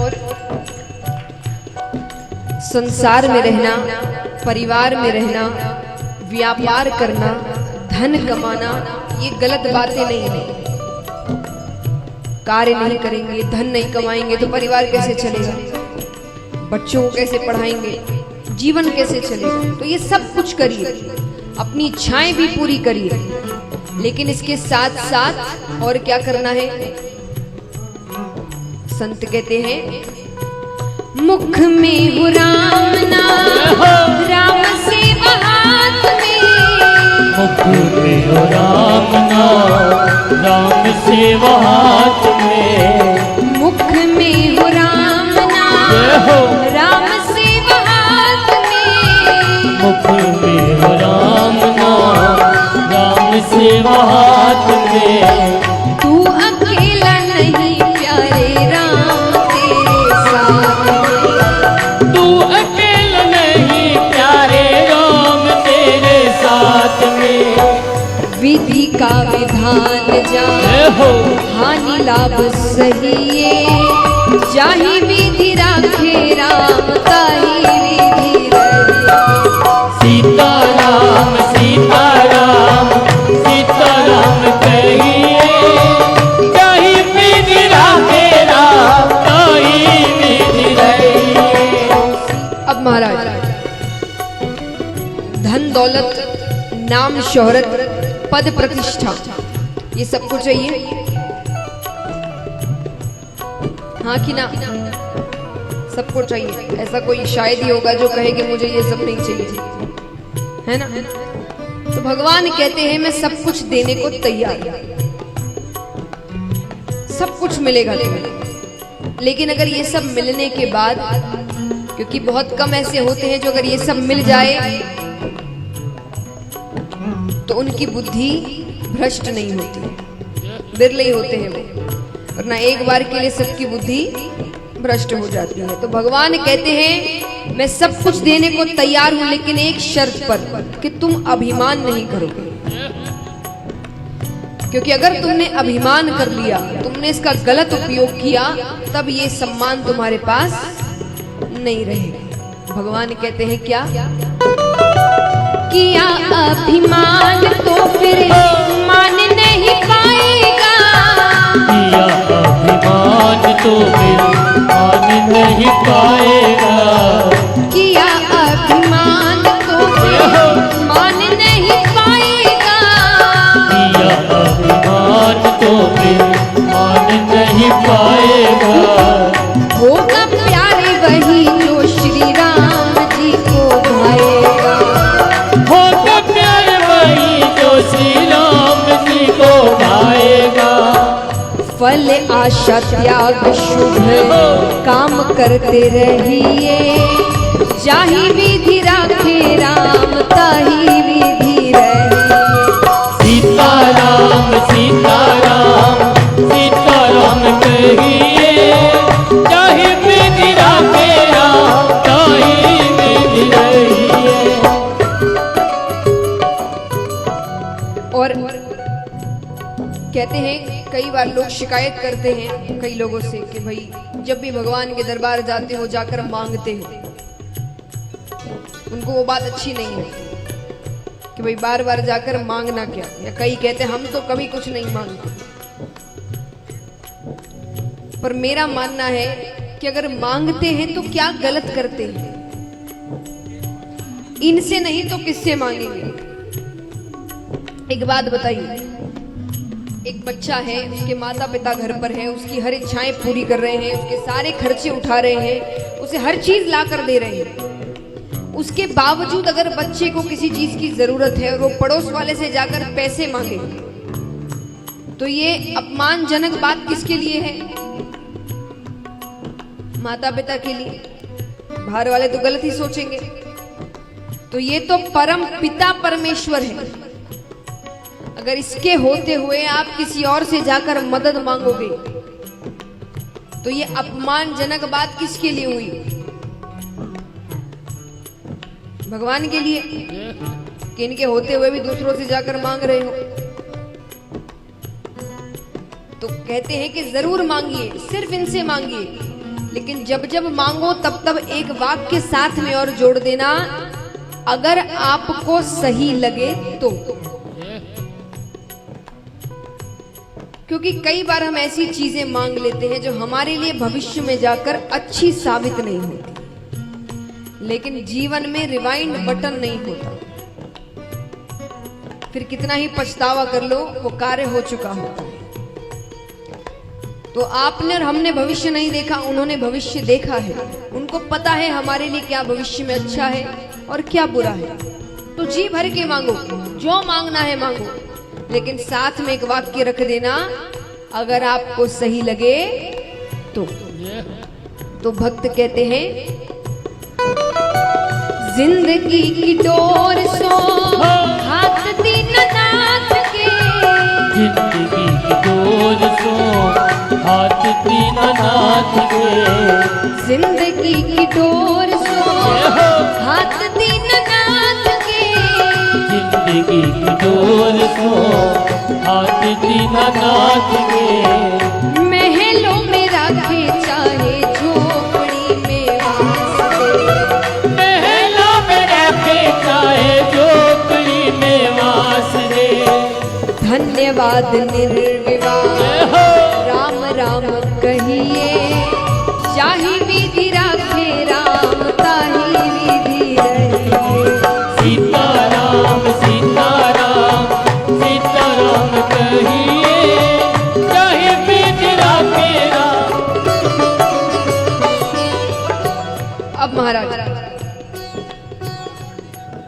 और संसार में रहना, परिवार में रहना, व्यापार करना, धन कमाना, ये गलत बातें नहीं है। कार्य नहीं करेंगे, धन नहीं कमाएंगे तो परिवार कैसे चलेगा, बच्चों को कैसे पढ़ाएंगे, जीवन कैसे चलेगा। तो ये सब कुछ करिए, अपनी इच्छाएं भी पूरी करिए, लेकिन इसके साथ साथ और क्या करना है। संत कहते हैं मुख में हो राम नाम, राम सेवा हाथ में। मुख में हो राम नाम, राम सेवा हाथ में। मुख में हो राम नाम, राम सेवा हाथ में। मुख में हो राम नाम, राम सेवा हाथ में। तू अकेला नहीं प्यारे राम तेरे साथ में। तू अकेला नहीं प्यारे राम तेरे साथ में। विधि का विधान जान, हानि लाभ सहिए। जाहि विधि राखे राम, ताहि विधि रहिए। सीताराम सीताराम सीताराम कहिए। जाहि विधि राखे राम, ताहि विधि रहिए। अब महाराज, धन दौलत, नाम शोहरत, पद प्रतिष्ठा, ये सब कुछ चाहिए, हाँ कि ना? सबको चाहिए। ऐसा कोई शायद ही होगा जो कहे कि मुझे ये सब नहीं चाहिए, है ना? तो भगवान कहते हैं मैं सब कुछ देने को तैयार हूं, सब कुछ मिलेगा तुम्हें। लेकिन अगर ये सब मिलने के बाद, क्योंकि बहुत कम ऐसे होते हैं जो अगर ये सब मिल जाए तो उनकी बुद्धि भ्रष्ट नहीं होती, बिरले ही होते हैं वो, वरना एक बार के लिए सबकी बुद्धि भ्रष्ट हो जाती है। तो भगवान कहते हैं मैं सब कुछ देने को तैयार हूं, लेकिन एक शर्त पर, कि तुम अभिमान नहीं करोगे। क्योंकि अगर तुमने अभिमान कर लिया, तुमने इसका गलत उपयोग किया, तब ये सम्मान तुम्हारे पास नहीं रहेगा। भगवान कहते हैं क्या? किया अभिमान तो फिर मान नहीं पाएगा। किया अभिमान तो फिर मान नहीं पाएगा। किया अभिमान तो फिर मान नहीं पाएगा। किया अभिमान तो फिर मान नहीं पाएगा। होगा प्यारे वही जो श्री राम जी को भाएगा। होगा प्यारे वही जो श्री राम जी को भाएगा। फल आशा त्याग शुभ काम करते रहिए। जाहि विधि राखे राम, ताहि विधि रहिए। सीताराम सीताराम सीताराम कहिए। जाहि विधि राखे राम, ताहि विधि रहिए। और कहते हैं कई बार लोग शिकायत करते हैं कई लोगों से कि भाई जब भी भगवान के दरबार जाते हो जाकर मांगते हो, उनको वो बात अच्छी नहीं लगती कि भाई बार बार जाकर मांगना क्या। या कई कहते हैं हम तो कभी कुछ नहीं मांगते। पर मेरा मानना है कि अगर मांगते हैं तो क्या गलत करते हैं? इनसे नहीं तो किससे मांगेंगे? एक बात बताइए, एक बच्चा है, उसके माता पिता घर पर है, उसकी हर इच्छाएं पूरी कर रहे हैं, उसके सारे खर्चे उठा रहे हैं, उसे हर चीज ला कर दे रहे हैं। उसके बावजूद अगर बच्चे को किसी चीज की जरूरत है और वो पड़ोस वाले से जाकर पैसे मांगे, तो ये अपमानजनक बात किसके लिए है? माता पिता के लिए। बाहर वाले तो गलत ही सोचेंगे। तो ये तो परम पिता परमेश्वर है। अगर इसके होते हुए आप किसी और से जाकर मदद मांगोगे तो ये अपमानजनक बात किसके लिए हुई? भगवान के लिए, कि इनके होते हुए भी दूसरों से जाकर मांग रहे हो। तो कहते हैं कि जरूर मांगिए, सिर्फ इनसे मांगिए, लेकिन जब जब मांगो तब तब एक वाक्य साथ में और जोड़ देना, अगर आपको सही लगे तो। क्योंकि कई बार हम ऐसी चीजें मांग लेते हैं जो हमारे लिए भविष्य में जाकर अच्छी साबित नहीं होती, लेकिन जीवन में रिवाइंड बटन नहीं होता, फिर कितना ही पछतावा कर लो वो कार्य हो चुका होता है। तो आपने और हमने भविष्य नहीं देखा, उन्होंने भविष्य देखा है, उनको पता है हमारे लिए क्या भविष्य में अच्छा है और क्या बुरा है। तो जी भर के मांगो, जो मांगना है मांगो, लेकिन साथ में एक वाक्य रख देना, अगर आपको सही लगे तो। तो भक्त कहते हैं, जिंदगी की डोर सो हाथ दीननाथ के, जिंदगी की डोर सो हाथ दीननाथ के, जिंदगी की डोर सो हाथ दीननाथ के, जिंदगी की डोर सो हाथ दीननाथ के, महलों में रखे चाहे झोपड़ी में वास दे, महलों में रखे चाहे झोपड़ी में वास दे। धन्यवाद निर्विवाद राम राम कहिए, चाहे विधि राखे राम ताही विधि रहिए। सीताराम सीताराम सीताराम कहिए, चाहे विधि राखे राम। अब महाराज,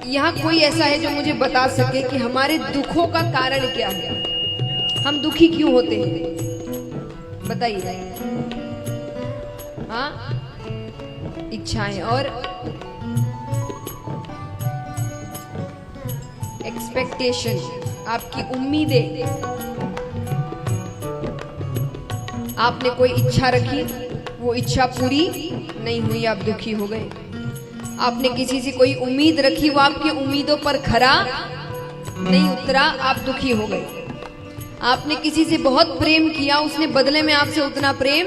यहाँ कोई ऐसा है जो मुझे बता सके कि हमारे दुखों का कारण क्या है, हम दुखी क्यों होते हैं? बताइए। हाँ, इच्छाएं और एक्सपेक्टेशन, आपकी उम्मीदें। आपने कोई इच्छा रखी, वो इच्छा पूरी नहीं हुई, आप दुखी हो गए। आपने किसी से कोई उम्मीद रखी, वो आपकी उम्मीदों पर खरा नहीं उतरा, आप दुखी हो गए। आपने किसी से बहुत प्रेम किया, उसने बदले में आपसे उतना प्रेम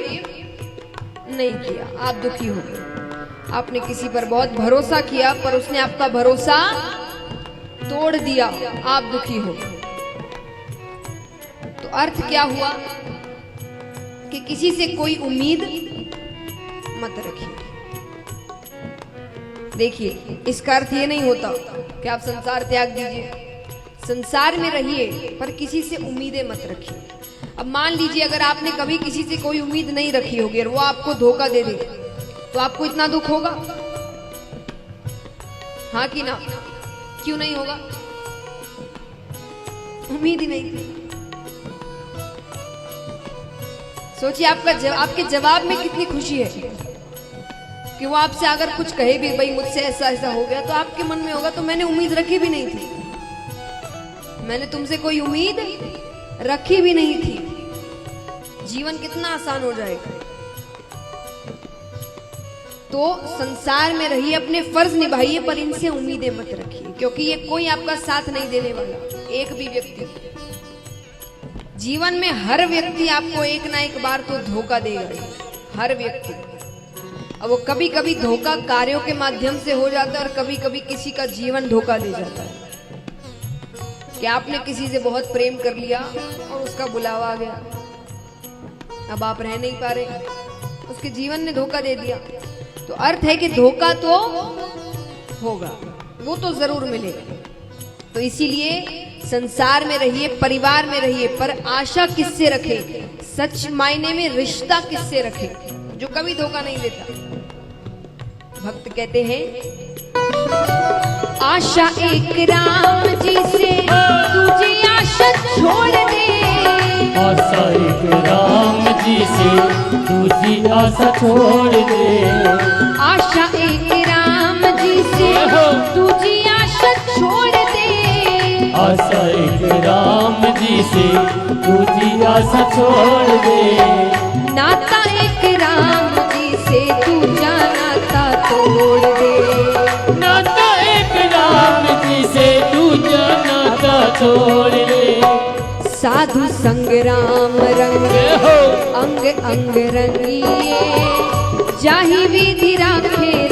नहीं किया, आप दुखी हो गए। आपने किसी पर बहुत भरोसा किया, पर उसने आपका भरोसा तोड़ दिया, आप दुखी हो गए। तो अर्थ क्या हुआ कि किसी से कोई उम्मीद मत रखिए। देखिए, इसका अर्थ ये नहीं होता कि आप संसार त्याग दीजिए, संसार में रहिए, पर किसी से उम्मीदें मत रखिए। अब मान लीजिए अगर आपने कभी किसी से कोई उम्मीद नहीं रखी होगी और वो आपको धोखा दे दे, तो आपको इतना दुख होगा? हाँ कि ना? क्यों नहीं होगा? उम्मीद ही नहीं थी। सोचिए आपके जवाब में कितनी खुशी है कि वो आपसे अगर कुछ कहे भी, भाई मुझसे ऐसा ऐसा हो गया, तो आपके मन में होगा तो मैंने उम्मीद रखी भी नहीं थी, मैंने तुमसे कोई उम्मीद रखी भी नहीं थी। जीवन कितना आसान हो जाएगा। तो संसार में रहिए, अपने फर्ज निभाइए, पर इनसे उम्मीदें मत रखिए, क्योंकि ये कोई आपका साथ नहीं देने वाला, एक भी व्यक्ति। जीवन में हर व्यक्ति आपको एक ना एक बार तो धोखा देगा, हर व्यक्ति। अब वो कभी कभी धोखा कार्यों के माध्यम से हो जाता है और कभी कभी किसी का जीवन धोखा दे जाता है। कि आपने किसी से बहुत प्रेम कर लिया और उसका बुलावा आ गया, अब आप रह नहीं पा रहे, उसके जीवन ने धोखा दे दिया। तो अर्थ है कि धोखा तो होगा, वो तो जरूर मिलेगा। तो इसीलिए संसार में रहिए, परिवार में रहिए, पर आशा किससे रखे? सच मायने में रिश्ता किससे रखे, जो कभी धोखा नहीं देता। भक्त कहते हैं, आशा एक राम जी से तुझे आशा छोड़ दे, आशा एक राम जी से तुझी आशा छोड़ दे, आशा एक राम जी से तुझी आशा छोड़ दे, आशा एक राम जी से तुझी आशा छोड़ दे, नाता एक राम जी से तू नाता तोड़ दे, नाता एक राम जी से तू नाता छोड़ दे। साधु संग राम रंग अंग अंग रंगिए, जाहि विधि राखे